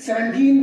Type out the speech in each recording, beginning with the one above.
17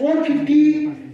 450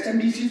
SMDCs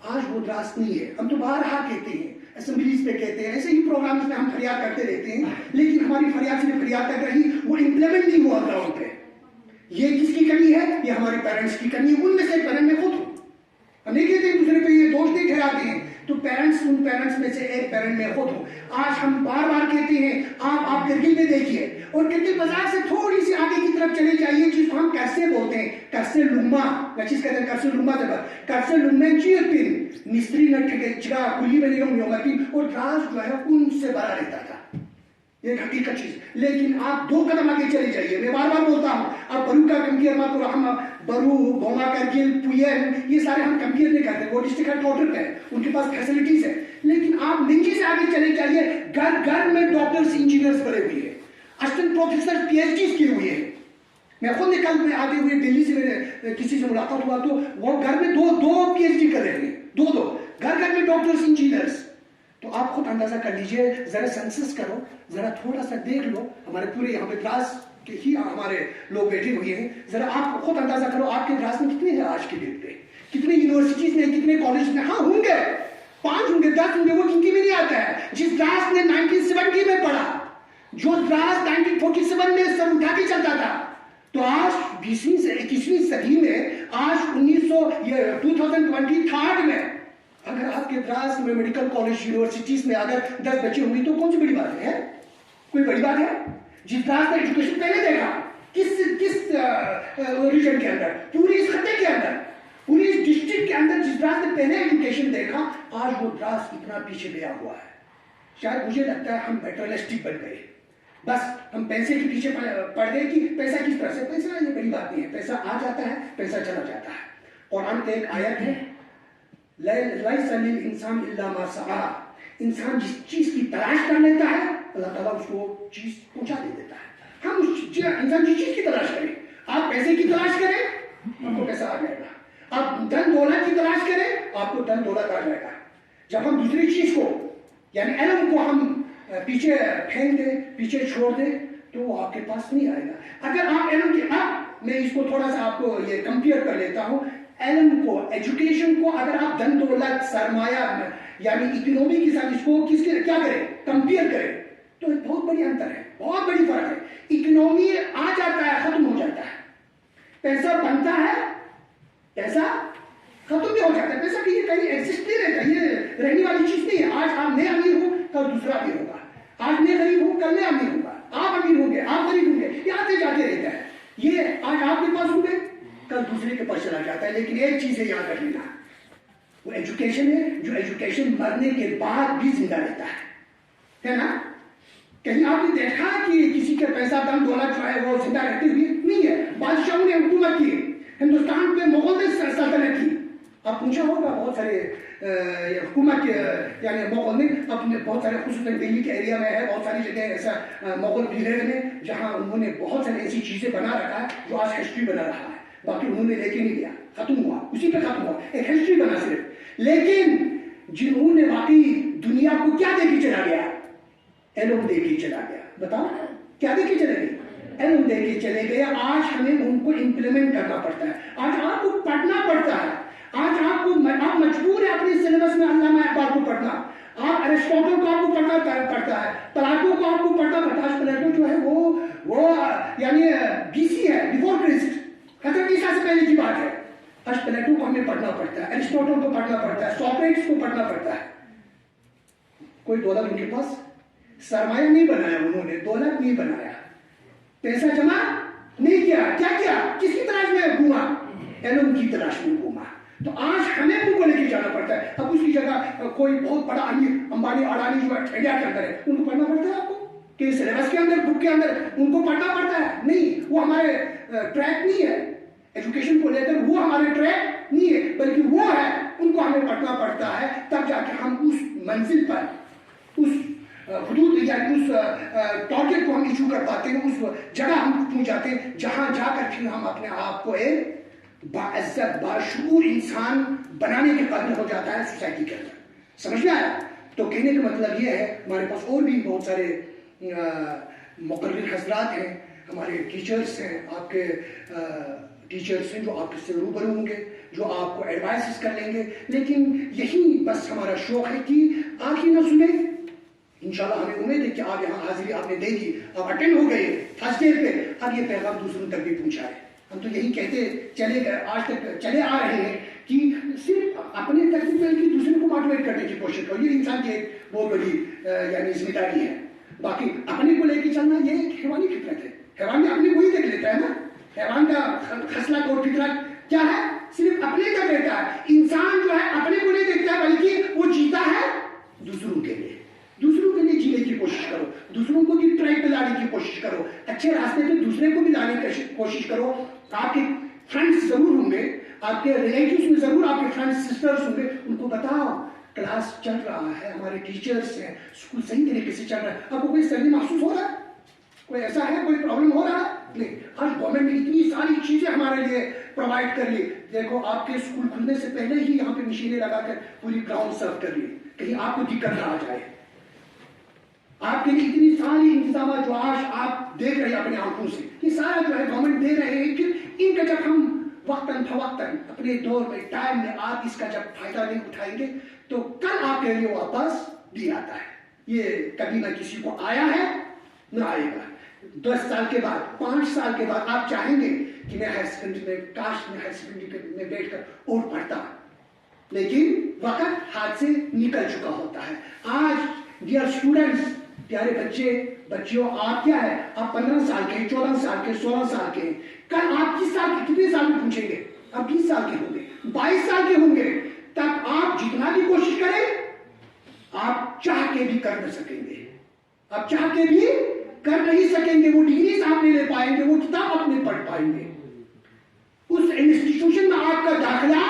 آج وہ دراز نہیں ہے. ہم تو بارہا کہتے ہیں, اسمبلیز پہ کہتے ہیں, ایسے ہی پروگرامز میں ہم فریاد کرتے رہتے ہیں, لیکن ہماری فریاد صرف فریاد تک رہی, وہ امپلیمنٹ نہیں ہوا گراؤنڈ پہ. یہ کس کی کمی ہے؟ یہ ہمارے پیرنٹس کی کمی ہے. ان میں سے ایک پیرنٹ میں خود ہوں. ہم نہیں کہتے ہیں دوسرے پہ یہ دوش نہیں ٹھہراتے ہیں, تو پیرنٹس, ان پیرنٹس میں سے ایک پیرنٹ میں خود ہوں. آج ہم بار بار کہتے ہیں, آپ کرگل میں دیکھیے, اور کرگل بازار سے تھوڑی سی آگے کی طرف چلے جائیے, جس کو ہم کرسے بولتے ہیں, کرسے لما, چیز کہتے ہیں کرسے لما جگہ, کرسے لما چیئر پن مستری نہ ٹھگے چگا کلی میں نہیں ہوگا پن, اور دراز جو ہے ان سے بڑا رہتا تھا. ایک حقیقت چیز. لیکن آپ 2 قدم آگے چلے جائیے. میں بار بار بولتا ہوں, آپ برو کا کمپیئر مت کرو. ہم برو, بوما, کرگل, پویل, یہ سارے ہم کمپیئر نہیں کرتے. وہ ڈسٹرکٹ ہیڈ کوارٹر پہ ہیں, ان کے پاس فیسلٹیز ہیں. لیکن آپ ننجی سے آگے چلے جائیے, گھر گھر میں ڈاکٹرز, انجینئرز بنے ہوئے ہیں, assistant professor P H Ds کیے ہوئے ہیں. میں خود نے کل میں آتے ہوئے دلی سے میرے کسی سے ملاقات ہوا, تو وہ گھر میں دو پی ایچ ڈی کر رہے ہیں, دو گھر گھر میں ڈاکٹرز, انجینئرز. تو آپ خود اندازہ کر لیجئے, ذرا سینسس کرو, ذرا تھوڑا سا دیکھ لو. ہمارے پورے یہاں پہ دراز کے ہی ہمارے لوگ بیٹھے ہوئے ہیں. ذرا آپ خود اندازہ کرو, آپ کے دراز میں کتنے ہیں آج کے ڈیٹ پہ, کتنے یونیورسٹیز میں, کتنے کالج میں. ہاں ہوں گے, 5 ہوں گے, 10 ہوں گے, وہ گنتی میں نہیں آتا ہے. جس دراز نے 1970 میں پڑھا, جو دراز 1947 میں سر اٹھا کے چلتا تھا, تو آج 20ویں سے 21ویں صدی میں, آج 2023 میں, اگر آپ کے دراز میں میڈیکل کالج, یونیورسٹیز میں اگر 10 بچے ہوں گے, تو کون سی بڑی بات ہے؟ کوئی بڑی بات ہے؟ جس دراز نے ایجوکیشن پہلے دیکھا, کس ریجن کے اندر, پوری اس خطے کے اندر, پوری اس ڈسٹرکٹ کے اندر, جس دراز نے پہلے ایجوکیشن دیکھا, آج وہ دراز اتنا پیچھے گیا ہوا ہے. شاید مجھے لگتا ہے ہم میٹرلسٹک بن گئے. بس ہم پیسے کے پیچھے پڑ گئے کہ پیسہ کس طرح سے. پیسہ یہ بڑی بات نہیں ہے, پیسہ آ جاتا ہے, پیسہ چلا جاتا ہے. قرآن میں ایک آیت ہے, لَيْسَ لِلْإِنسَانِ إِلَّا مَا سَعَىٰ. انسان جس چیز کی تلاش کر لیتا ہے, اللہ تعالیٰ اس کو چیز پہنچا دے دیتا ہے. ہم انسان جس چیز کی تلاش کریں, آپ پیسے کی تلاش کریں, آپ کو پیسہ آ جائے گا. آپ دن دولت کی تلاش کریں, آپ کو دن دولت آ جائے گا. جب ہم دوسری چیز کو, یعنی علم کو ہم پیچھے پھینک دیں, پیچھے چھوڑ دیں, تو وہ آپ کے پاس نہیں آئے گا. اگر آپ علم کی, میں اس کو تھوڑا سا آپ کو یہ کمپیئر کر لیتا ہوں, علم کو, ایجوکیشن کو اگر آپ دن دولت, سرمایہ, یعنی اکنومی کے ساتھ اس کو کس کے کیا کریں, کمپیئر کریں, تو بہت بڑی انتر ہے, بہت بڑی فرق ہے. اکنومی آ جاتا ہے, ختم ہو جاتا ہے. پیسہ بنتا ہے, پیسہ ختم بھی ہو جاتا ہے. پیسہ کہیں ایگزسٹ نہیں رہتا, یہ رہنے والی چیز نہیں ہے. آج آپ میں امیر ہوں, کل دوسرا امیر ہوگا. آج میں غریب ہوں, کل میں امیر ہوگا. آپ امیر ہوں گے, آپ غریب ہوں گے, یہ آتے جاتے رہتا ہے. یہ آج آپ کے پاس ہوں گے, کل دوسرے کے پاس چلا جاتا ہے. لیکن ایک چیز ہے یاد رکھ لینا, وہ ایجوکیشن ہے, جو ایجوکیشن مرنے کے بعد بھی زندہ رہتا ہے نا. کہیں آپ نے دیکھا کہ کسی کے پیسہ دم دولت جو ہے وہ زندہ رہتے ہوئے نہیں ہے. بادشاہوں نے حکومت کی, ہندوستان پہ مغل نے سلطنت کی. آپ پوچھا ہوگا بہت سارے حکومت, یعنی مغل نے اپنے بہت سارے, خصوصاً دلی کے ایریا میں ہے بہت ساری جگہ ایسا مغل پیریڈ میں, جہاں انہوں نے بہت ساری ایسی چیزیں بنا رکھا ہے جو آج ہسٹری بنا رہا ہے. باقی انہوں نے لے کے نہیں گیا, ختم ہوا, اسی پہ ختم ہوا, ایک ہسٹری بنا صرف. لیکن جنہوں نے واقعی دنیا کو کیا دے کے چلا گیا, علم دے کے چلا گیا. بتاؤ کیا دے کے چلے گئے, علم دے کے چلے گئے. آج ہمیں ان کو امپلیمنٹ کرنا پڑتا ہے, آج آپ کو پڑھنا پڑتا ہے, آج آپ مجبور ہے اپنے سلیبس میں علامہ اقبال کو پڑھنا, آپ ارسطوٹل کو آپ کو پڑھنا پڑتا ہے, پلاٹو کو آپ کو پڑھنا پڑتا ہے. پلاٹو جو ہے وہ یعنی BC ہے, بیفور کرسٹ, حضرت عیسیٰ سے پہلے کی بات ہے. آج پلاٹو کو ہمیں پڑھنا پڑتا ہے, ارسطوٹل کو پڑھنا پڑتا ہے, سوکریٹس کو پڑھنا پڑتا ہے. کوئی دولت ان کے پاس, سرمایہ نہیں بنایا انہوں نے, دولت نہیں بنایا, پیسہ جمع نہیں کیا. کیا کس کی تلاش میں گھوما, علم کی تلاش میں گھوما. تو آج ہمیں ان کو لے کے جانا پڑتا ہے. اب اس کی جگہ کوئی بہت بڑا امیر, امبانی, اڈانی جو انڈیا کے اندر ہے, ان کو پڑھنا پڑتا ہے آپ کو, کہ سلیبس کے اندر, بک کے اندر ان کو پڑھنا پڑتا ہے. نہیں, وہ ہمارے ٹریک نہیں ہے, ایجوکیشن کو لے کر وہ ہمارے ٹریک نہیں ہے, بلکہ وہ ہے, ان کو ہمیں پڑھنا پڑتا ہے. تب جا کے ہم اس منزل پر, اس حدود, یعنی اس ٹارگیٹ کو ہم ایچو کر پاتے ہیں, اس جگہ ہم پہنچ جاتے ہیں جہاں جا کر پھر ہم اپنے آپ کو ایک باعزت, باشعور انسان بنانے کے قابل ہو جاتا ہے سوسائٹی کے اندر. سمجھ میں آیا؟ تو کہنے کا مطلب یہ ہے, ہمارے پاس اور بھی بہت سارے مقرر حضرات ہیں, ہمارے ٹیچرز ہیں, آپ کے ٹیچرز ہیں جو آپ سے روبرو ہوں گے. جو آپ کو ایڈوائسز کر لیں گے. لیکن یہی بس ہمارا شوق ہے کہ آپ ہی نہ سنیں. انشاءاللہ ہمیں امید ہے کہ آپ یہاں حاضری آپ نے دے دی, آپ اٹینڈ ہو گئے فرسٹ ڈے پہ, اب یہ پیغام دوسروں تک بھی پہنچائے. ہم تو یہی کہتے چلے گئے, آج تک چلے آ رہے ہیں کہ صرف اپنے تک کی دوسرے کو موٹیویٹ کرنے کی کوشش کرو. یہ انسان کی ایک بہت بڑی یعنی ذمہ داری ہے. باقی اپنے کو لے کے چلنا یہ ایک حیوانی فطرت ہے. حیوان بھی اپنے کو ہی دیکھ لیتا ہے نا. حیوان کا خصلت اور فطرت کیا ہے؟ صرف اپنے کا دیکھتا ہے. انسان جو ہے اپنے کو نہیں دیکھتا ہے بلکہ وہ جیتا ہے دوسروں کے لیے. دوسروں کے لیے جینے کی کوشش کرو, دوسروں کو بھی ٹریک پہ لانے کی کوشش کرو, اچھے راستے پہ دوسرے کو بھی لانے کی کوشش کرو. آپ کے فرینڈس ضرور ہوں گے, آپ کے ریلیٹیوز میں ضرور آپ کے فرینڈس سسٹرز ہوں گے, ان کو بتاؤ کلاس چل رہا ہے, ہمارے ٹیچرز ہیں, اسکول صحیح طریقے سے چل رہا ہے. آپ کو کوئی سردی محسوس ہو رہا ہے؟ کوئی ایسا ہے, کوئی پرابلم ہو رہا ہے؟ نہیں. آج گورنمنٹ نے اتنی ساری چیزیں ہمارے لیے پرووائڈ کر لی. دیکھو آپ کے اسکول کھلنے سے پہلے ہی یہاں پہ مشینیں لگا کر پوری گراؤنڈ سرو کر لی, کہیں آپ کو دقت نہ آ جائے. آپ کے لیے اتنی ساری انتظامات جو آج آپ دیکھ رہے ہیں اپنے آنکھوں سے, یہ سارا جو ہے گورنمنٹ دے رہے ہیں کہ ان کا جب ہم وقتاً فوقتاً اپنے دور میں ٹائم میں آپ اس کا جب فائدہ نہیں اٹھائیں گے تو کل آپ کے لیے واپس بھی آتا ہے. یہ کبھی نہ کسی کو آیا ہے نہ آئے گا. 10 سال کے بعد, 5 سال کے بعد آپ چاہیں گے کہ میں ہائر سیکنڈری میں, کاش میں ہائر سیکنڈری میں بیٹھ کر اور پڑھتا, لیکن وقت ہاتھ سے نکل چکا ہوتا ہے. آج ڈیئر اسٹوڈنٹس, پیارے بچے بچیوں, آپ کیا ہے, آپ 15 سال کے, 14 سال کے, 16 سال کے, کل آپ کس سال کے, کتنے سال میں پوچھیں گے؟ آپ 20 سال کے ہوں گے, 22 سال کے ہوں گے. تب آپ جتنا بھی کوشش کریں آپ چاہ کے بھی کر نہ سکیں گے, آپ چاہ کے بھی کر نہیں سکیں گے. وہ ڈگریز آپ نہیں لے پائیں گے, وہ کتاب آپ نہیں پڑھ پائیں گے, اس انسٹیٹیوشن میں آپ کا داخلہ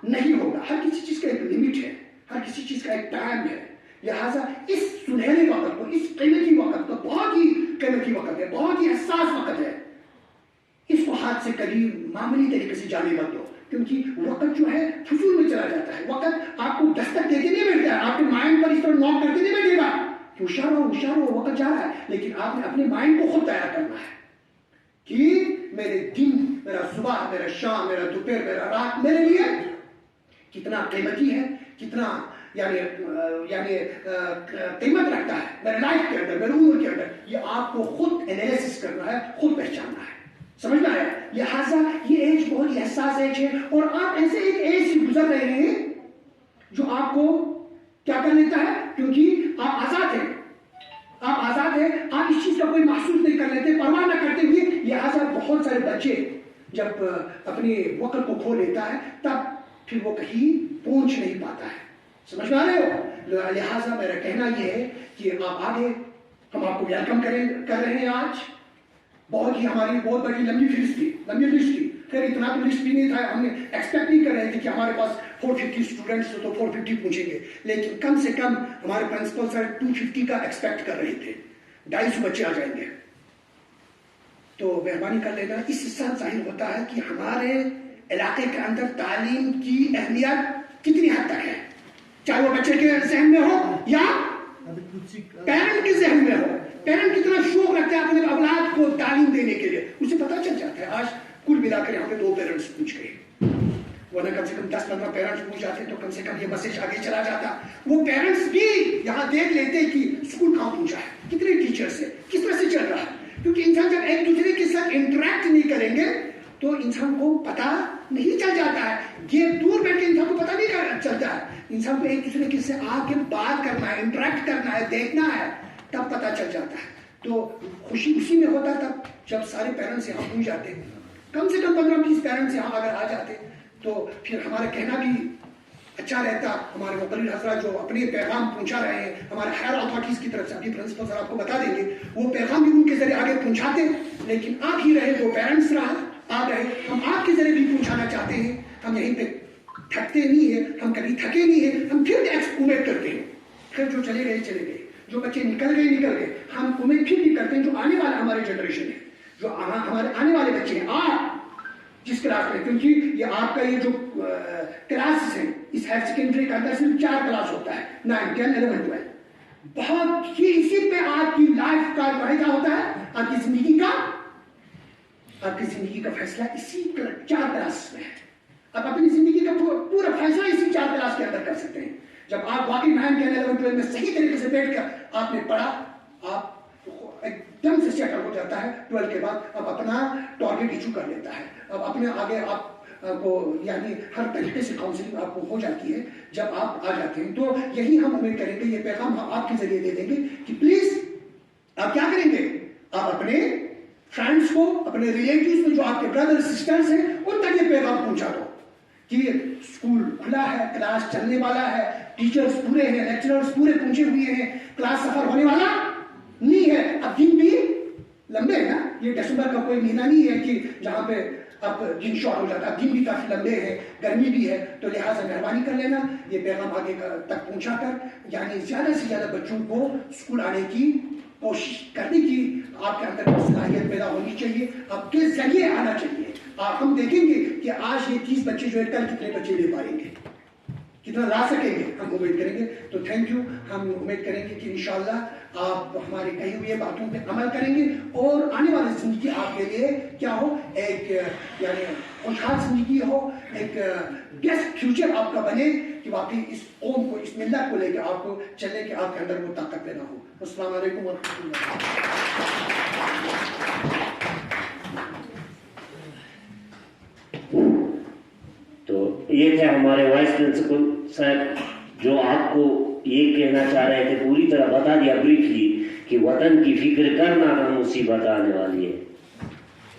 نہیں ہوگا. ہر کسی چیز کا ایک لمٹ ہے, ہر کسی چیز کا ایک ٹائم ہے. لہٰذا اس سنہرے وقت کو, اس قیمتی وقت کو, بہت ہی قیمتی وقت ہے, بہت ہی حساس وقت ہے, اس کو ہاتھ سے کبھی معمولی طریقے سے جانے مت دو, کیونکہ وقت جو ہے فضول میں چلا جاتا ہے. وقت آپ کو دستک دے کے نہیں بیٹھتا ہے, آپ کے مائنڈ پر اس طرح نوک کر کے نہیں بیٹھے گا کہ ہوشیار ہو ہوشیار ہو, وقت جا رہا ہے. لیکن آپ نے اپنے مائنڈ کو خود تیار کرنا ہے کہ میرے دن, میرا صبح, میرا شام, میرا دوپہر, میرا رات میرے لیے کتنا قیمتی ہے, کتنا یعنی قیمت رکھتا ہے میرے لائف کے اندر, میرے عمر کے اندر. یہ آپ کو خود انالیسس کرنا ہے, خود پہچاننا ہے, سمجھنا ہے. لہٰذا یہ ایج بہت ہی حساس ایج ہے, اور آپ ایسے ایک ایج سے گزر رہے ہیں جو آپ کو کیا کر لیتا ہے, کیونکہ آپ آزاد ہیں, آپ آزاد ہیں, آپ اس چیز کا کوئی محسوس نہیں کر لیتے, پرواہ نہ کرتے ہوئے. لہٰذا بہت سارے بچے جب اپنے وقت کو کھو لیتا ہے تب پھر وہ کہیں پہنچ نہیں پاتا ہے. سمجھ آ رہے ہو؟ لہٰذا میرا کہنا یہ ہے کہ آپ آگے, ہم آپ کو ویلکم کر رہے ہیں. آج بہت ہی ہماری بہت بڑی لمبی لسٹ تھی. پھر اتنا تو لسٹ بھی نہیں تھا, ہم نے ایکسپیکٹ نہیں کر رہے تھے کہ ہمارے پاس 450 اسٹوڈنٹس تو 450 پوچھیں گے, لیکن کم سے کم ہمارے پرنسپل سر 250 کا ایکسپیکٹ کر رہے تھے. 250 بچے آ جائیں گے. تو مہربانی کر لینا. اس سے ظاہر ہوتا ہے کہ ہمارے علاقے کے اندر تعلیم کی اہمیت کتنی حد تک ہے, چاہے وہ بچے کے ذہن میں ہو یا پیرنٹ کے ذہن میں ہو. پیرنٹ کتنا شوق رکھتے ہیں اپنے اولاد کو تعلیم دینے کے لیے, اسے پتہ چل جاتا ہے. آج کل ملا کر یہاں پہ 2 پیرنٹس پوچھ گئے, ورنہ کم سے کم 10-15 پیرنٹس پوچھ جاتے تو کم سے کم یہ میسج آگے چلا جاتا. وہ پیرنٹس بھی یہاں دیکھ لیتے کہ اسکول کہاں پہنچا ہے, کتنے ٹیچرس ہیں, کس طرح سے چل رہا ہے. کیونکہ انسان جب ایک دوسرے کے ساتھ انٹریکٹ نہیں کریں گے تو انسان کو پتہ نہیں چل جاتا ہے. یہ دور بیٹھ کے انسان کو پتہ نہیں چلتا ہے. انسان کو ایک دوسرے کے سے آ کے بات کرنا ہے, انٹریکٹ کرنا ہے, دیکھنا ہے, تب پتہ چل جاتا ہے. تو خوشی اسی میں ہوتا تب جب سارے پیرنٹس یہاں پہنچ جاتے, کم سے کم 15-20 پیرنٹس یہاں اگر آ جاتے تو پھر ہمارا کہنا بھی اچھا رہتا. ہمارے مقرر حضرات جو اپنے پیغام پہنچا رہے ہیں ہمارے ہائر اتھارٹیز کی طرف سے, اپنی پرنسپل سر آپ کو بتا دیں گے, وہ پیغام بھی ان کے ذریعے آگے پہنچاتے. لیکن آپ ہی رہے, 2 پیرنٹس آ گئے, ہم آپ کے ذریعے بھی پہنچانا چاہتے ہیں. ہم یہیں پہ تھکتے نہیں ہیں, ہم کبھی تھکے نہیں ہیں, ہم پھر امید کرتے ہیں. پھر جو چلے گئے, جو بچے نکل گئے, ہم امید پھر بھی کرتے ہیں جو آنے والا ہمارے جنریشن ہے, جو ہمارے آنے والے بچے ہیں. آپ جس کلاس میں, کیونکہ یہ آپ کا یہ جو کلاسز ہیں اس ہائر سیکنڈری کا اندر صرف 4 کلاس ہوتا ہے, 9, 10, 11, 12. بہت ہی اسی پہ آپ کی لائف کا معاہدہ ہوتا ہے, آپ کی زندگی کا فیصلہ اسی 4 کلاس میں ہے. آپ اپنی زندگی کا پورا فیصلہ اسی 4 کلاس کے اندر کر سکتے ہیں. جب آپ واقعی مہم کے اندر 11 12 میں صحیح طریقے سے بیٹھ کر آپ نے پڑھا, آپ ایک دم سے سیٹ ہو جاتا ہے. 12 کے بعد اب اپنا ٹارگیٹ ایچو کر لیتا ہے. اب اپنے آگے آپ کو یعنی ہر طریقے سے کاؤنسلنگ آپ کو ہو جاتی ہے جب آپ آ جاتے ہیں. تو یہی ہم امید کریں گے, یہ پیغام ہم آپ کے ذریعے دے دیں گے کہ پلیز آپ کیا کریں گے, آپ اپنے فرینڈس کو, اپنے ریلیٹیوز میں جو آپ کے بردر سسٹرز ہیں ان تک یہ پیغام پہنچا دو کہ اسکول کھلا ہے, کلاس چلنے والا ہے, ٹیچرز پورے ہیں, لیکچررز پورے پہنچے ہوئے ہیں, کلاس سفر ہونے والا نہیں ہے. اب دن بھی لمبے ہیں نا, یہ دسمبر کا کوئی مہینہ نہیں ہے کہ جہاں پہ اب دن شارٹ ہو جاتا ہے. دن بھی کافی لمبے ہیں, گرمی بھی ہے, تو لہٰذا مہربانی کر لینا یہ پیغام آگے تک پہنچا کر یعنی زیادہ سے زیادہ بچوں کو اسکول آنے کی کوشش کرنے کی آپ کے اندر صلاحیت پیدا ہونی چاہیے, آپ کے ذریعے آنا چاہیے. ہم دیکھیں گے کہ آج یہ 30 بچے جو ہے کل کتنے بچے لے پائیں گے, کتنا لا سکیں گے, ہم امید کریں گے. تو تھینک یو. ہم امید کریں گے کہ انشاءاللہ آپ ہماری کہی ہوئی باتوں پہ عمل کریں گے اور آنے والی زندگی آپ کے لیے کیا ہو, ایک یعنی خوشحال زندگی ہو, ایک بیسٹ فیوچر آپ کا بنے کہ واقعی اس قوم کو, اس ملت کو لے کے آپ کو چلنے کے آپ کے اندر وہ طاقت پیدا ہو. السلام علیکم ورحمۃ اللہ. تو یہ تھے ہمارے وائس پرنسپل صاحب جو آپ کو یہ کہنا چاہ رہے تھے, پوری طرح بتا دیا بریفلی کہ وطن کی فکر کرنا نہ مصیبت آنے والی ہے,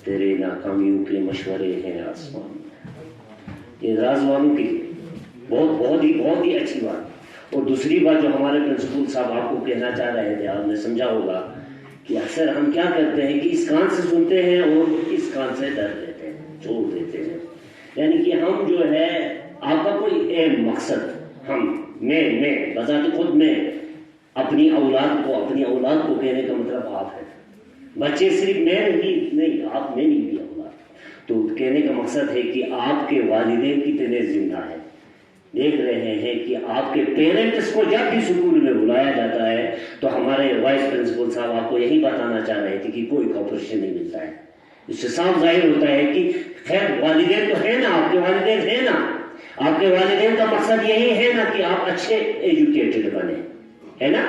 تیرے ناکامیوں کے مشورے ہیں آسمان. یہ راز والوں کے لیے بہت ہی اچھی بات. اور دوسری بات جو ہمارے پرنسپل صاحب آپ کو کہنا چاہ رہے تھے, آپ نے سمجھا ہوگا کہ اکثر ہم کیا کرتے ہیں کہ اس کان سے سنتے ہیں اور اس کان سے ڈر دیتے ہیں, چھوڑ دیتے ہیں. یعنی کہ ہم جو ہے آپ کا کوئی اہم مقصد, میں بذات خود میں اپنی اولاد کو کہنے کا مطلب آپ ہے. بچے صرف میں نہیں آپ میں نہیں بھی اولاد. تو کہنے کا مقصد ہے کہ آپ کے والدین کتنے زندہ ہیں. دیکھ رہے ہیں کہ آپ کے پیرنٹس کو جب بھی اسکول میں بلایا جاتا ہے تو ہمارے وائس پرنسپل صاحب آپ کو یہی بتانا چاہ رہے تھے کہ کوئی کوپریشن نہیں ملتا ہے. اس سے صاف ظاہر ہوتا ہے کہ خیر والدین تو ہے نا, آپ کے والدین ہیں نا, آپ کے والدین کا مقصد یہی ہے نا کہ آپ اچھے ایجوکیٹڈ بنے, ہے نا.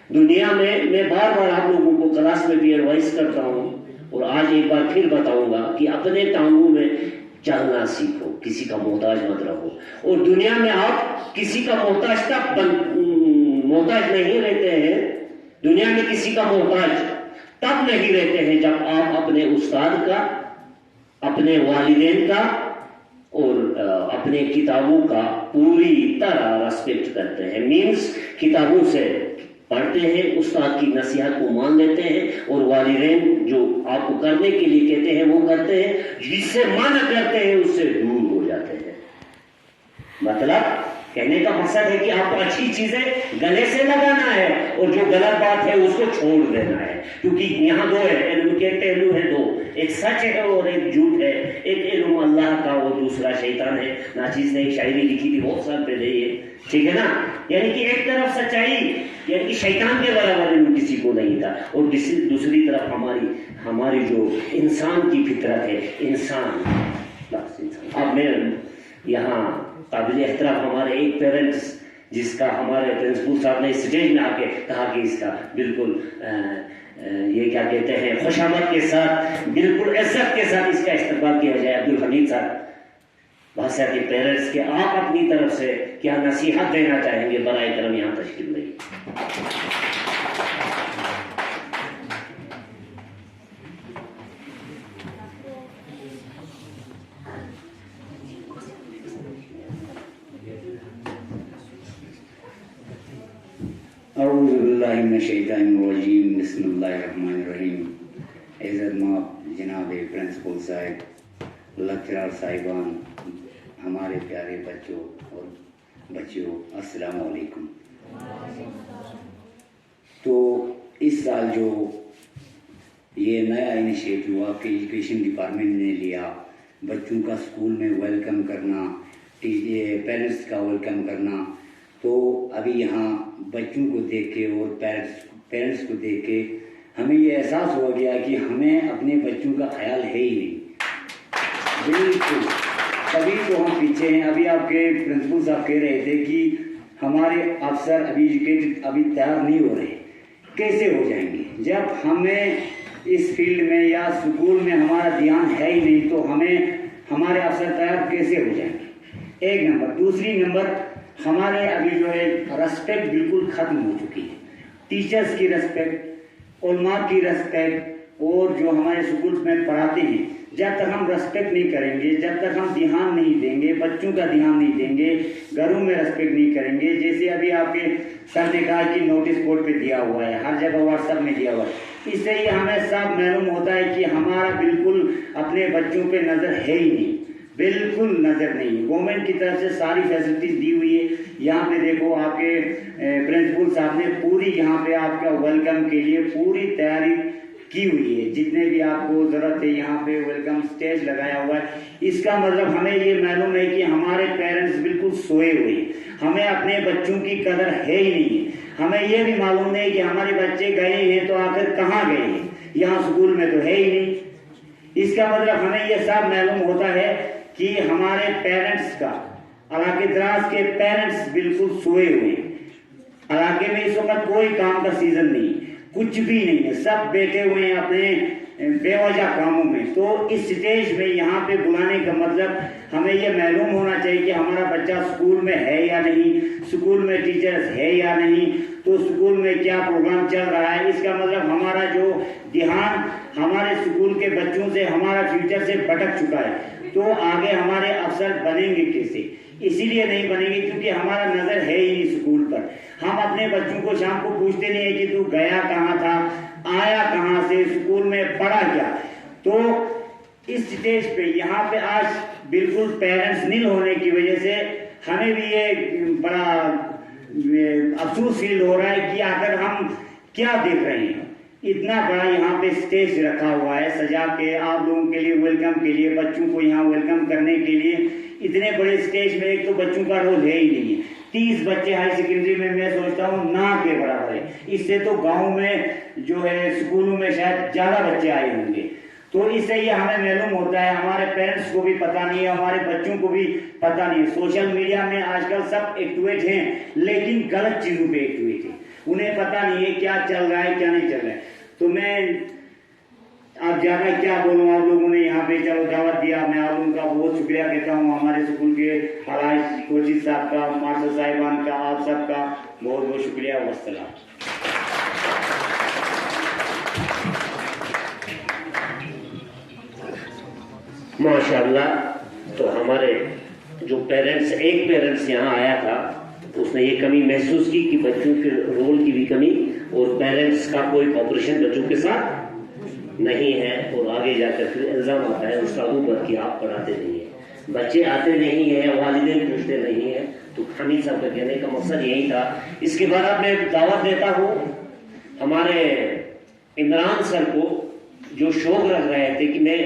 دنیا میں بار آپ لوگوں کو کلاس میں بھی ایڈوائز کرتا ہوں اور آج ایک بار پھر بتاؤں گا کہ اپنے ٹانگوں میں چلنا سیکھو, کسی کا محتاج مت رہو. اور دنیا میں آپ کسی کا محتاج نہیں رہتے ہیں, دنیا میں کسی کا محتاج تب نہیں رہتے ہیں جب آپ اپنے استاد کا, اپنے والدین کا اور اپنے کتابوں کا پوری طرح ریسپیکٹ کرتے ہیں. مینس کتابوں سے پڑھتے ہیں, استاد کی نصیحت کو مان لیتے ہیں اور والدین جو آپ کو کرنے کے لیے کہتے ہیں وہ کرتے ہیں, جس سے منع کرتے ہیں اس سے دور ہو جاتے ہیں. مطلب کہنے کا مقصد ہے کہ آپ کو اچھی چیزیں گلے سے لگانا ہے اور جو غلط بات ہے اس کو چھوڑ دینا ہے. کیونکہ یہاں دو ہے, علم کے پہلو ہے دو, ایک سچ ہے اور ایک جھوٹ ہے. ایک علم اللہ کا اور دوسرا شیطان ہے. ناچیز نے ایک شاعری لکھی تھی بہت سال پہلے, یہ ٹھیک ہے نا. یعنی کہ ایک طرف سچائی یعنی کہ شیطان کے برابر علم کسی کو نہیں تھا, اور دوسری طرف ہماری جو انسان کی فطرت ہے, انسان. اب میں یہاں قابل احترام ہمارے ایک پیرنٹس جس کا ہمارے پرنسپل صاحب نے اسٹیج میں آ کے کہا کہ اس کا بالکل یہ کیا کہتے ہیں خوشامد کے ساتھ, بالکل عزت کے ساتھ اس کا استقبال کیا جائے. عبدالحمید صاحب بادشاہ کے پیرنٹس کے آپ اپنی طرف سے کیا نصیحت دینا چاہیں گے؟ برائے کرم یہاں تشریف لائیے. اعوذ باللہ من الشیطان الرجیم, بسم اللہ الرحمن الرحیم. عزت مآب جناب پرنسپل صاحب, لیکچرار صاحبان, ہمارے پیارے بچوں اور بچیوں, السلام علیکم. تو اس سال جو یہ نیا انیشیٹو آپ کے ایجوکیشن ڈپارٹمنٹ نے لیا, بچوں کا اسکول میں ویلکم کرنا, پیرنٹس کا ویلکم کرنا, تو ابھی یہاں بچوں کو دیکھ کے اور پیرنٹس کو دیکھ کے ہمیں یہ احساس ہو گیا کہ ہمیں اپنے بچوں کا خیال ہے ہی نہیں. بالکل تبھی تو ہم پیچھے ہیں. ابھی آپ کے پرنسپل صاحب کہہ رہے تھے کہ ہمارے افسر ابھی ایجوکیٹڈ ابھی تیار نہیں ہو رہے. کیسے ہو جائیں گے جب ہمیں اس فیلڈ میں یا اسکول میں ہمارا دھیان ہے ہی نہیں, تو ہمیں ہمارے افسر تیار کیسے ہو جائیں گے؟ ایک نمبر. دوسری نمبر, ہمارے ابھی جو ہے رسپیکٹ بالکل ختم ہو چکی ہے. ٹیچرز کی رسپیکٹ, علماء کی رسپیکٹ, اور جو ہمارے اسکولس میں پڑھاتے ہیں, جب تک ہم رسپیکٹ نہیں کریں گے, جب تک ہم دھیان نہیں دیں گے, بچوں کا دھیان نہیں دیں گے, گھروں میں رسپیکٹ نہیں کریں گے, جیسے ابھی آپ کے سر نے کہا کہ نوٹس بورڈ پہ دیا ہوا ہے, ہر جگہ واٹس ایپ میں دیا ہوا ہے, اس سے یہ ہمیں سب معلوم ہوتا ہے کہ ہمارا بالکل اپنے بچوں پہ نظر ہے ہی نہیں, بالکل نظر نہیں. گورنمنٹ کی طرف سے ساری فیسلٹیز دی ہوئی ہے. یہاں پہ دیکھو آپ کے پرنسپل صاحب نے پوری یہاں پہ آپ کا ویلکم کے لیے پوری تیاری کی ہوئی ہے. جتنے بھی آپ کو ضرورت ہے یہاں پہ ویلکم اسٹیج لگایا ہوا ہے. اس کا مطلب ہمیں یہ معلوم ہے کہ ہمارے پیرنٹس بالکل سوئے ہوئے ہیں, ہمیں اپنے بچوں کی قدر ہے ہی نہیں. ہمیں یہ بھی معلوم نہیں کہ ہمارے بچے گئے ہیں تو آخر کہاں گئے ہیں, یہاں اسکول میں تو ہے ہی نہیں. اس کا مطلب ہمیں یہ سب معلوم ہوتا ہے کہ ہمارے پیرنٹس کا, علاقے دراز کے پیرنٹس بالکل سوئے ہوئے ہیں. علاقے میں اس وقت کوئی کام کا سیزن نہیں, کچھ بھی نہیں ہے, سب بیٹھے ہوئے ہیں اپنے بے وجہ کاموں میں. تو اس سٹیج میں یہاں پہ بلانے کا مطلب ہمیں یہ معلوم ہونا چاہیے کہ ہمارا بچہ اسکول میں ہے یا نہیں, اسکول میں ٹیچرز ہے یا نہیں, تو اسکول میں کیا پروگرام چل رہا ہے. اس کا مطلب ہمارا جو دھیان ہمارے اسکول کے بچوں سے, ہمارا فیوچر سے بھٹک چکا ہے. تو آگے ہمارے افسر بنیں گے کیسے؟ اسی لیے نہیں بنیں گے کیونکہ ہمارا نظر ہے ہی نہیں اسکول پر. ہم اپنے بچوں کو شام کو پوچھتے نہیں ہیں کہ تو گیا کہاں تھا, آیا کہاں سے, اسکول میں پڑھا کیا. تو اس سٹیج پہ یہاں پہ آج بالکل پیرنٹس نہیں ہونے کی وجہ سے ہمیں بھی یہ بڑا افسوس فیل ہو رہا ہے کہ آخر ہم کیا دیکھ رہے ہیں. اتنا بڑا یہاں پہ اسٹیج رکھا ہوا ہے سجا کے آپ لوگوں کے لیے ویلکم کے لیے, بچوں کو یہاں ویلکم کرنے کے لیے. اتنے بڑے اسٹیج میں ایک تو بچوں کا رول ہے ہی نہیں ہے. 30 بچے ہائی سیکنڈری میں سوچتا ہوں نہ کے برابر ہے. اس سے تو گاؤں میں جو ہے اسکولوں میں شاید زیادہ بچے آئے ہوں گے. تو اس سے یہ ہمیں معلوم ہوتا ہے, ہمارے پیرنٹس کو بھی پتہ نہیں ہے, ہمارے بچوں کو بھی پتہ نہیں ہے. سوشل میڈیا میں آج کل سب ایکٹیویٹ ہیں, لیکن غلط چیزوں پہ ایکٹیویٹ ہیں. انہیں پتہ نہیں ہے کیا چل رہا ہے کیا نہیں چل رہا ہے. تو میں آپ زیادہ کیا بولوں, آپ لوگوں نے یہاں پہ چلو دعوت دیا, میں آپ لوگوں کا بہت شکریہ کہتا ہوں. ہمارے اسکول کے حراج کوچی صاحب کا, ماسٹر صاحبان کا, آپ سب کا بہت بہت شکریہ. والسلام. ماشاء اللہ. تو ہمارے جو پیرنٹس, ایک پیرنٹس یہاں آیا تھا, اس نے یہ کمی محسوس کی کہ بچوں کے رول کی بھی کمی, اور پیرنٹس کا کوئی کوپریشن بچوں کے ساتھ نہیں ہے. اور آگے جا کر پھر الزام آتا ہے استادوں پر کہ آپ پڑھاتے نہیں ہیں, بچے آتے نہیں ہیں, والدین پوچھتے نہیں ہیں. تو حمید صاحب کا کہنے کا مقصد یہی تھا. اس کے بعد اب میں دعوت دیتا ہوں ہمارے عمران سر کو, جو شوق رکھ رہے تھے کہ میں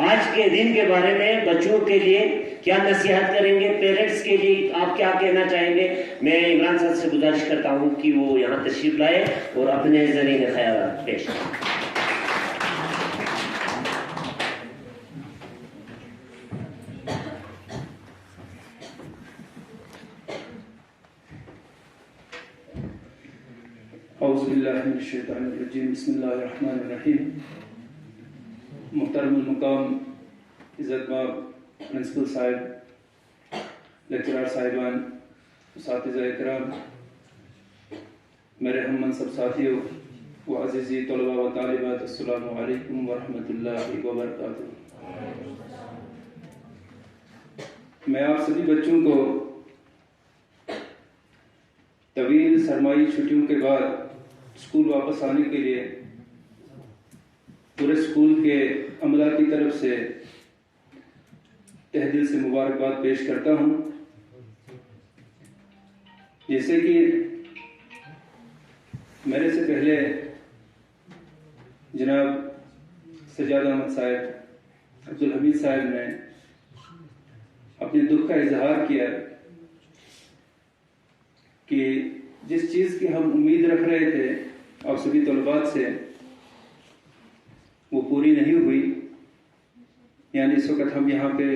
آج کے دن کے بارے میں بچوں کے لیے کیا نصیحت کریں گے, پیرنٹس کے لیے آپ کیا کہنا چاہیں گے. میں عمران صاحب سے گزارش کرتا ہوں کہ وہ یہاں تشریف لائے اور اپنے ذریعے خیالات پیش کریں. اعوذ باللہ من الشیطان الرجیم. بسم اللہ الرحمن الرحیم. محترم المقام عزت مآب پرنسپل صاحب, لیکچرار صاحبان, اساتذہ اکرام, میرے ہم منصب ساتھیوں و عزیزی طلباء و طالبات, السلام علیکم ورحمۃ اللہ وبرکاتہ. میں آپ سبھی بچوں کو طویل سرمائی چھٹیوں کے بعد اسکول واپس آنے کے لیے پورے اسکول کے عملہ کی طرف سے تہ دل سے مبارکباد پیش کرتا ہوں. جیسے کہ میرے سے پہلے جناب سجاد احمد صاحب, عبدالحمید صاحب نے اپنے دکھ کا اظہار کیا کہ جس چیز کی ہم امید رکھ رہے تھے آپ سبھی طلبات سے, وہ پوری نہیں ہوئی. یعنی اس وقت ہم یہاں پہ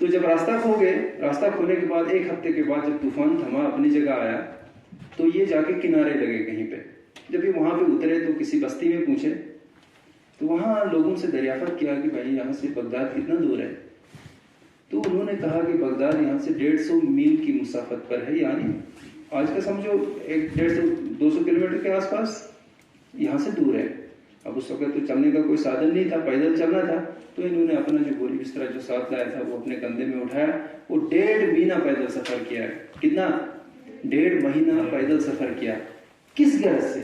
تو جب راستہ کھو گئے، راستہ کھونے کے بعد 1 ہفتے کے بعد جب طوفان تھما، اپنی جگہ آیا، تو یہ جا کے کنارے لگے کہیں پہ. جب یہ وہاں پہ اترے تو کسی بستی میں پوچھے، تو وہاں لوگوں سے دریافت کیا کہ بھائی یہاں سے بغداد کتنا دور ہے؟ تو انہوں نے کہا کہ بغداد یہاں سے 150 میل کی مسافت پر ہے، یعنی آج کا سمجھو 150-200 کلومیٹر کے آس پاس یہاں سے دور ہے. اب اس وقت تو چلنے کا کوئی سادھن نہیں تھا، پیدل چلنا تھا. تو انہوں نے اپنا جو بوری بستر جو ساتھ لایا تھا وہ اپنے کندھے میں اٹھایا. وہ 1.5 مہینہ پیدل سفر کیا ہے. کتنا؟ 1.5 مہینہ پیدل سفر کیا. کس غرض سے؟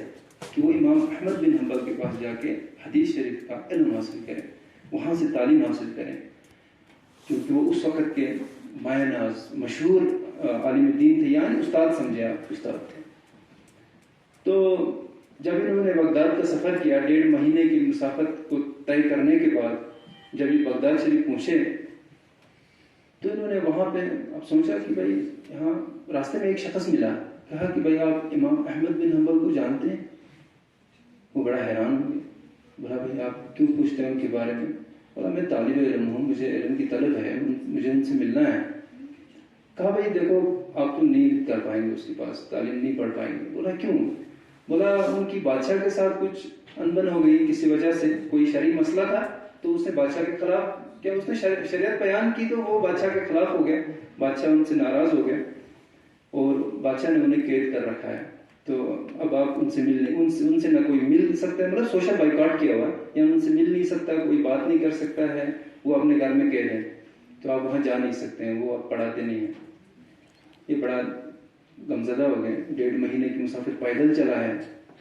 کہ وہ امام احمد بن حنبل کے پاس جا کے حدیث شریف کا علم حاصل کریں، وہاں سے تعلیم حاصل کریں، کیونکہ وہ اس وقت کے مایہ ناز مشہور عالم دین تھے، یعنی استاد سمجھے آپ، استاد تھے. تو جب انہوں نے بغداد کا سفر کیا 1.5 مہینے کی مسافت کو طے کرنے کے بعد جب یہ بغداد شریف پہنچے تو انہوں نے وہاں پہ اب سوچا کہ بھائی یہاں راستے میں ایک شخص ملا. کہا کہ بھائی آپ امام احمد بن حنبل کو جانتے ہیں؟ وہ بڑا حیران ہو گئے. بولا بھائی آپ کیوں پوچھتے ہیں ان کے بارے میں؟ بولا میں طالب علم ہوں، مجھے علم کی طلب ہے، مجھے ان سے ملنا ہے. کہا بھائی دیکھو آپ تو نہیں کر پائیں گے، اس کے پاس تعلیم نہیں پڑھ پائیں گے. بولا کیوں؟ بولا ان کی بادشاہ کے ساتھ کچھ انبن ہو گئی کسی وجہ سے، کوئی شرعی مسئلہ تھا تو اس نے بادشاہ کے خلاف کیا اس نے شریعت بیان کی تو وہ بادشاہ کے خلاف ہو گئے. بادشاہ ان سے ناراض ہو گئے اور بادشاہ نے انہیں قید کر رکھا ہے. تو اب آپ ان سے ان سے نہ کوئی مل سکتا ہے، مطلب سوشل بائیکاٹ کیا ہوا ہے، یا ان سے مل نہیں سکتا، کوئی بات نہیں کر سکتا ہے، وہ اپنے گھر میں قید ہے. تو آپ وہاں جا نہیں سکتے ہیں، وہ آپ پڑھاتے نہیں ہیں. یہ بڑا غمزدہ ہو گئے. 1.5 مہینے کی مسافر پیدل چلا ہے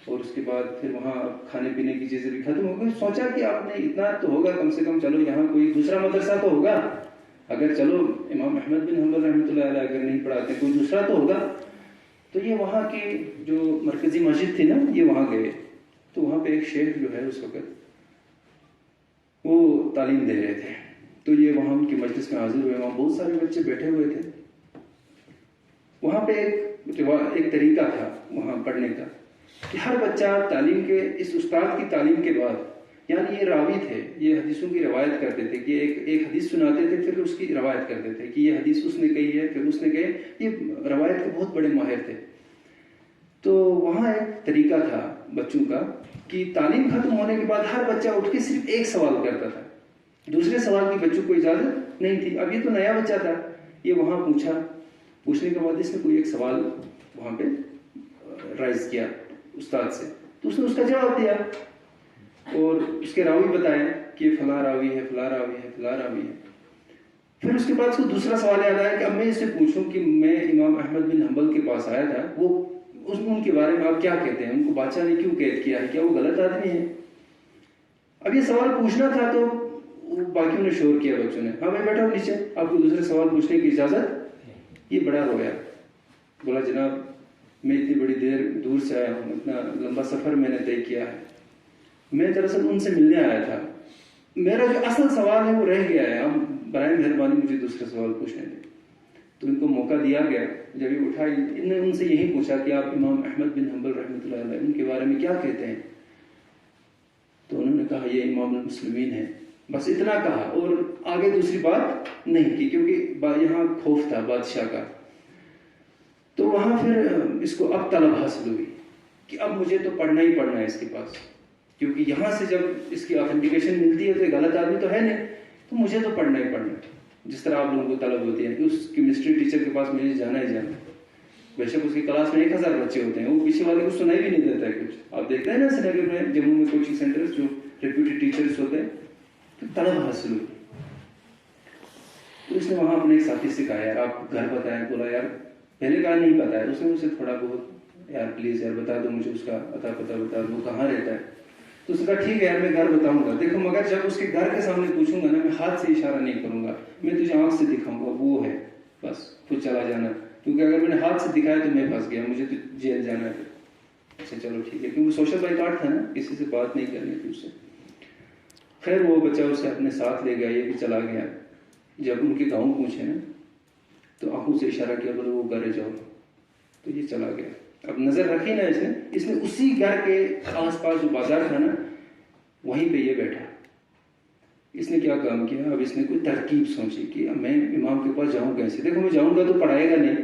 اور اس کے بعد پھر وہاں کھانے پینے کی چیزیں بھی ختم ہو گئی. سوچا کہ آپ نے اتنا تو ہوگا کم سے کم، چلو یہاں کوئی دوسرا مدرسہ تو ہوگا، اگر چلو امام احمد بن حنبل رحمۃ اللہ علیہ اگر نہیں پڑھاتے کوئی دوسرا تو ہوگا. تو یہ وہاں کی جو مرکزی مسجد تھی نا، یہ وہاں گئے. تو وہاں پہ ایک شیخ جو ہے اس وقت وہ تعلیم دے رہے تھے. تو یہ وہاں ان کی مجلس میں حاضر ہوئے. وہاں بہت سارے بچے بیٹھے ہوئے تھے. وہاں پہ ایک طریقہ تھا وہاں پڑھنے کا کہ ہر بچہ تعلیم کے اس استاد کی تعلیم کے بعد، یعنی یہ راوی تھے، یہ حدیثوں کی روایت کرتے تھے کہ ایک حدیث سناتے تھے، پھر اس کی روایت کرتے تھے کہ یہ حدیث اس نے کہی ہے، پھر اس نے کہے. یہ روایت کے بہت بڑے ماہر تھے. تو وہاں ایک طریقہ تھا بچوں کا کہ تعلیم ختم ہونے کے بعد ہر بچہ اٹھ کے صرف ایک سوال کرتا تھا، دوسرے سوال کی بچوں کو اجازت نہیں تھی. اب یہ تو نیا بچہ تھا، یہ وہاں پوچھنے کے بعد اس نے کوئی ایک سوال وہاں پہ رائز کیا استاد سے. تو اس نے اس کا جواب دیا اور اس کے راوی بتائے کہ فلاں راوی ہے، فلاں راوی ہے، فلاں راوی ہے. پھر اس کے بعد اس کو دوسرا سوال یاد آیا کہ اب میں اس سے پوچھوں کہ میں امام احمد بن حنبل کے پاس آیا تھا، وہ ان کے بارے میں آپ کیا کہتے ہیں؟ ان کو بادشاہ نے کیوں قید کیا ہے؟ کیا وہ غلط آدمی ہے؟ اب یہ سوال پوچھنا تھا تو باقیوں نے شور کیا، بچوں نے، ہاں بھائی بیٹھو نیچے، آپ کو دوسرے سوال پوچھنے کی اجازت. یہ بڑا رویا. بولا جناب میں اتنی بڑی دور سے آیا ہوں، اتنا لمبا سفر میں نے طے کیا ہے، میں دراصل ان سے ملنے آیا تھا، میرا جو اصل سوال ہے وہ رہ گیا ہے، اب برائے مہربانی مجھے دوسرے سوال پوچھنے دیں. تو ان کو موقع دیا گیا. جب یہ اٹھا انہوں نے ان سے یہی پوچھا کہ آپ امام احمد بن حنبل رحمۃ اللہ علیہ ان کے بارے میں کیا کہتے ہیں؟ تو انہوں نے کہا یہ امام المسلمین ہے. بس اتنا کہا اور آگے دوسری بات نہیں کی، کیونکہ یہاں خوف تھا بادشاہ کا. تو وہاں پھر اس کو اب طلب حاصل ہوئی کہ اب مجھے تو پڑھنا ہی پڑھنا ہے اس کے پاس، کیونکہ یہاں سے جب اس کی آتھینٹیکیشن ملتی ہے تو یہ غلط آدمی تو ہے نہیں، تو مجھے تو پڑھنا ہی پڑھنا ہے. جس طرح آپ لوگوں کو طلب ہوتی ہے کہ اس کیمسٹری ٹیچر کے پاس مجھے جانا ہی جانا ہے. بے شک اس کی کلاس میں 1000 بچے ہوتے ہیں، وہ پیچھے والے کو سنائی بھی نہیں دیتا ہے کچھ. آپ دیکھتے ہیں نا سری نگر میں، جموں میں کوچنگ سینٹرز جو ریپیوٹیڈ ٹیچرز ہوتے ہیں، تو طلب حاصل ہوئی. تو اس نے وہاں اپنے ایک ساتھی سے کہا یار آپ گھر بتائیں. بولا یار پہلے کہا نہیں پتا ہے. اس نے اسے تھوڑا بہت یار پلیز یار بتا دو مجھے، اس کا پتہ بتا دو، وہ کہاں رہتا ہے. تو اس نے کہا ٹھیک ہے یار میں گھر بتاؤں گا. دیکھو مگر جب اس کے گھر کے سامنے پوچھوں گا نا، میں ہاتھ سے اشارہ نہیں کروں گا، میں تجھے آنکھ سے دکھاؤں گا وہ ہے، بس خود چلا جانا. کیونکہ اگر میں نے ہاتھ سے دکھایا تو میں پھنس گیا، مجھے تو جیل جانا ہے. اچھا چلو ٹھیک ہے، کیونکہ سوشل بائیکاٹ تھا نا، کسی سے بات نہیں کرنی تھی اس سے. خیر وہ بچہ اسے اپنے ساتھ لے گیا، یہ بھی چلا گیا. جب ان کے گاؤں پہنچے نا تو آنکھوں سے اشارہ کیا، بولے وہ گھر جاؤ. تو یہ چلا گیا. اب نظر رکھی نا اس نے اسی گھر کے آس پاس جو بازار تھا نا وہیں پہ یہ بیٹھا. اس نے کیا کام کیا، اب اس نے کوئی ترکیب سوچی کہ اب میں امام کے پاس جاؤں کیسے. دیکھو میں جاؤں گا تو پڑھائے گا نہیں،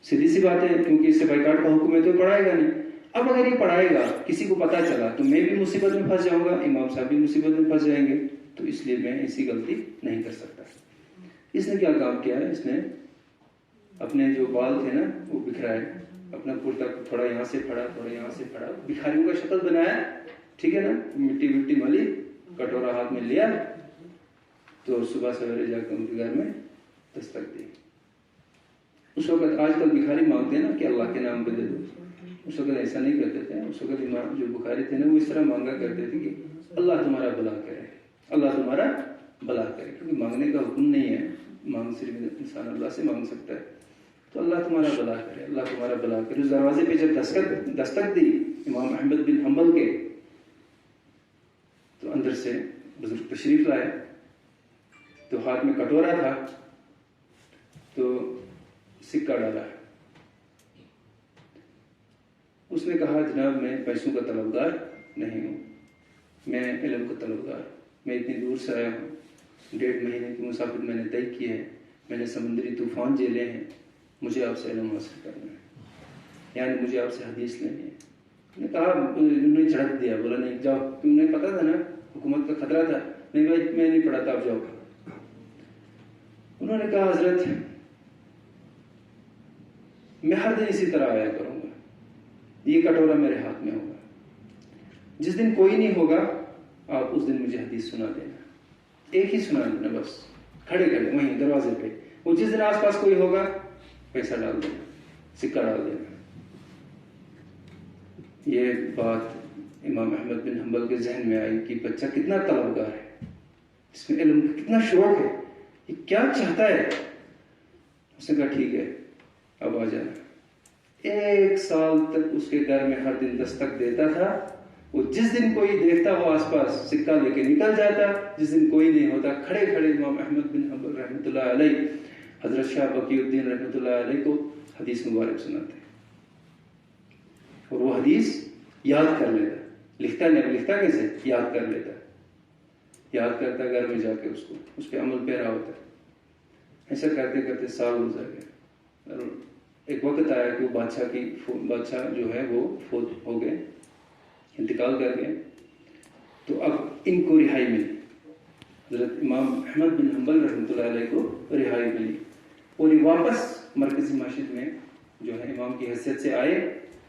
سیدھی سی بات ہے، کیونکہ اس سے بائیکاٹ کا حکم ہے تو پڑھائے گا نہیں. اب اگر یہ پڑھائے گا کسی کو پتہ چلا تو میں بھی مصیبت میں پھنس جاؤں گا، امام صاحب بھی مصیبت میں پھنس جائیں گے، تو اس لیے میں ایسی غلطی نہیں کر سکتا. اس نے کیا کام کیا، اس نے اپنے جو بال تھے نا وہ بکھرائے، اپنا کرتا تھوڑا یہاں سے پھڑا، تھوڑا یہاں سے پھڑا، بھکاریوں کا شکل بنایا، ٹھیک ہے نا، مٹی ملی، کٹورا ہاتھ میں لیا، تو صبح سویرے جا کے ان کے گھر میں دستک دی. اس وقت آج کل بھکاری مانگتے ہیں نا کہ اللہ کے نام پہ دے دو، اس وقت ایسا نہیں کرتے تھے. اس وقت امام جو بخاری تھے نا وہ اس طرح مانگا کرتے تھے کہ اللہ تمہارا بھلا کرے، اللہ تمہارا بھلا کرے، کیونکہ مانگنے کا حکم نہیں ہے، مانگ صرف انسان اللہ سے مانگ سکتا ہے. تو اللہ تمہارا بھلا کرے، اللہ تمہارا بھلا کرے. اس دروازے پہ جب دستک دی امام احمد بن حنبل کے، تو اندر سے بزرگ تشریف لائے، تو ہاتھ میں کٹورا تھا، تو سکہ ڈالا. اس نے کہا جناب میں پیسوں کا طلبگار نہیں ہوں، میں علم کا طلبگار، میں اتنی دور سے آیا ہوں، 1.5 مہینے کی مسافت میں نے طے کی ہے، میں نے سمندری طوفان جھیلے ہیں، مجھے آپ سے علم حاصل کرنا ہے، یعنی مجھے آپ سے حدیث لینی ہے. نے کہا، انہوں نے جھڑک دیا، بولا نہیں جاؤ، تم نے پتا تھا نا حکومت کا خطرہ تھا، نہیں بھائی میں نہیں پڑھاتا، آپ جاؤ. انہوں نے کہا حضرت میں ہر دن اسی طرح آیا کروں گا، یہ کٹورا میرے ہاتھ میں ہوگا، جس دن کوئی نہیں ہوگا آپ اس دن مجھے حدیث سنا دینا، ایک ہی سنا دینا بس، کھڑے کھڑے وہیں دروازے پہ. وہ جس دن آس پاس کوئی ہوگا پیسہ ڈال دینا، سکہ ڈال دینا. یہ بات امام احمد بن حنبل کے ذہن میں آئی کہ بچہ کتنا طلبگار ہے، اس میں علم کا کتنا شوق ہے، یہ کیا چاہتا ہے. اس نے کہا ٹھیک ہے اب آ جانا. 1 سال تک اس کے گھر میں ہر دن دستک دیتا تھا. وہ جس دن کوئی دیکھتا وہ آس پاس سکہ لے کے نکل جاتا، جس دن کوئی نہیں ہوتا کھڑے کھڑے امام احمد بن حنبل رحمۃ اللہ علیہ، حضرت شاہ بقی الدین رحمۃ اللہ علیہ کو حدیث مبارک سناتے، اور وہ حدیث یاد کر لیتا. لکھتا نہیں، لکھتا کیسے، یاد کر لیتا، یاد کرتا گھر میں جا کے اس پہ عمل پیرا ہوتا. ایسا کرتے کرتے سال گزر گئے، اور ایک وقت آیا کہ وہ بادشاہ جو ہے وہ فوت ہو گئے، انتقال کر گئے. تو اب ان کو رہائی ملی، حضرت امام احمد بن حنبل رحمۃ اللہ علیہ کو رہائی ملی، اور یہ واپس مرکزی مسجد میں جو ہے امام کی حیثیت سے آئے.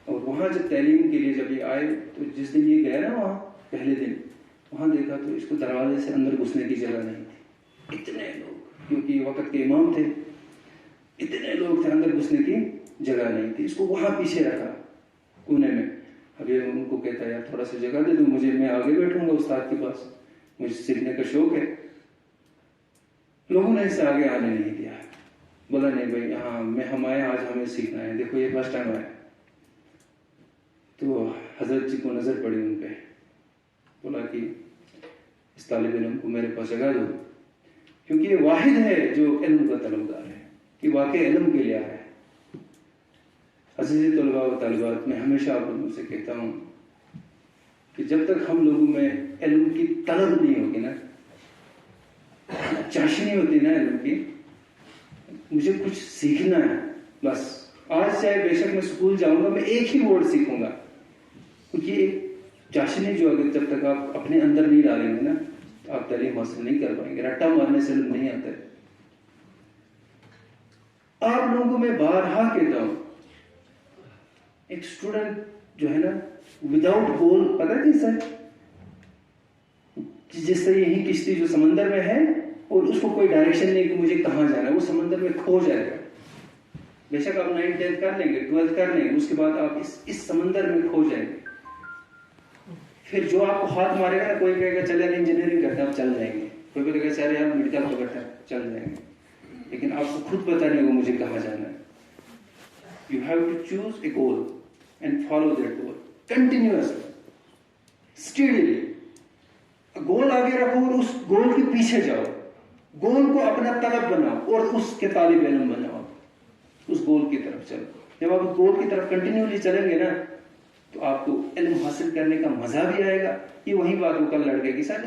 اور وہاں جب تعلیم کے لیے جب یہ آئے تو جس دن یہ گئے نا وہاں پہلے دن، وہاں دیکھا تو اس کو دروازے سے اندر گھسنے کی جگہ نہیں تھی. اتنے لوگ، کیونکہ یہ وقت کے امام تھے، اتنے لوگ تھے، اندر گھسنے کی جگہ نہیں تھی. اس کو وہاں پیچھے رکھا کونے میں. اب یہ ان کو کہتا ہے یار تھوڑا سا جگہ دے دو مجھے، میں آگے بیٹھوں گا استاد کے پاس، مجھے سیکھنے کا شوق ہے. لوگوں نے اس سے آگے آنے نہیں دیا، بولا نہیں بھائی ہاں ہم آئے آج ہمیں سیکھنا ہے، دیکھو یہ فرسٹ ٹائم آیا. تو حضرت جی کو نظر پڑی ان پہ، بولا کہ اس طالب علم کو میرے پاس جگہ دو، کیونکہ یہ واحد ہے جو علم کا طلبگار ہے، کہ واقع علم کے لیے آیا ہے. عزیز طلباء و طالبات، میں ہمیشہ آپ لوگوں سے کہتا ہوں کہ جب تک ہم لوگوں میں علم کی طلب نہیں ہوگی نا، چاشنی ہوتی نا علم کی، مجھے کچھ سیکھنا ہے بس، آج چاہے بے شک میں اسکول جاؤں گا میں ایک ہی ورڈ سیکھوں گا، کیونکہ ایک چاشنی جو اگر جب تک آپ اپنے اندر نہیں ڈالیں گے نا تو آپ تعلیم حاصل نہیں کر پائیں گے. رٹا مارنے سے علم نہیں آتا ہے. آپ لوگوں کو میں بارہا کہتا ہوں، ایک اسٹوڈنٹ جو ہے نا وداؤٹ گول، پتہ ہے کیسا ہے، جس طرح یہی کشتی جو سمندر میں ہے اور اس کو کوئی ڈائریکشن نہیں کہ مجھے کہاں جانا ہے، وہ سمندر میں کھو جائے گا. بے شک آپ 9th 10th کر لیں گے، 12th کر لیں گے، اس کے بعد آپ اس سمندر میں کھو جائیں گے. پھر جو آپ کو ہاتھ مارے گا نا، کوئی کہے گا چلے انجینئرنگ کرتے ہیں آپ چل جائیں گے، کوئی کہے گا چلے آپ میڈیکل پکڑتے ہیں چل جائیں گے، لیکن آپ کو خود پتہ نہیں ہوگا مجھے کہاں جانا ہے. You have to choose a goal and follow that goal continuously, steadily. گول آگے رکھو اور اس گول کے پیچھے جاؤ، گول کو اپنا طلب بناؤ اور اس کے طالب علم بناؤ، اس گول کی طرف چلو. جب آپ گول کی طرف کنٹینیولی چلیں گے نا تو آپ کو علم حاصل کرنے کا مزہ بھی آئے گا. یہ وہی بات وہ کل لڑکے کی ساتھ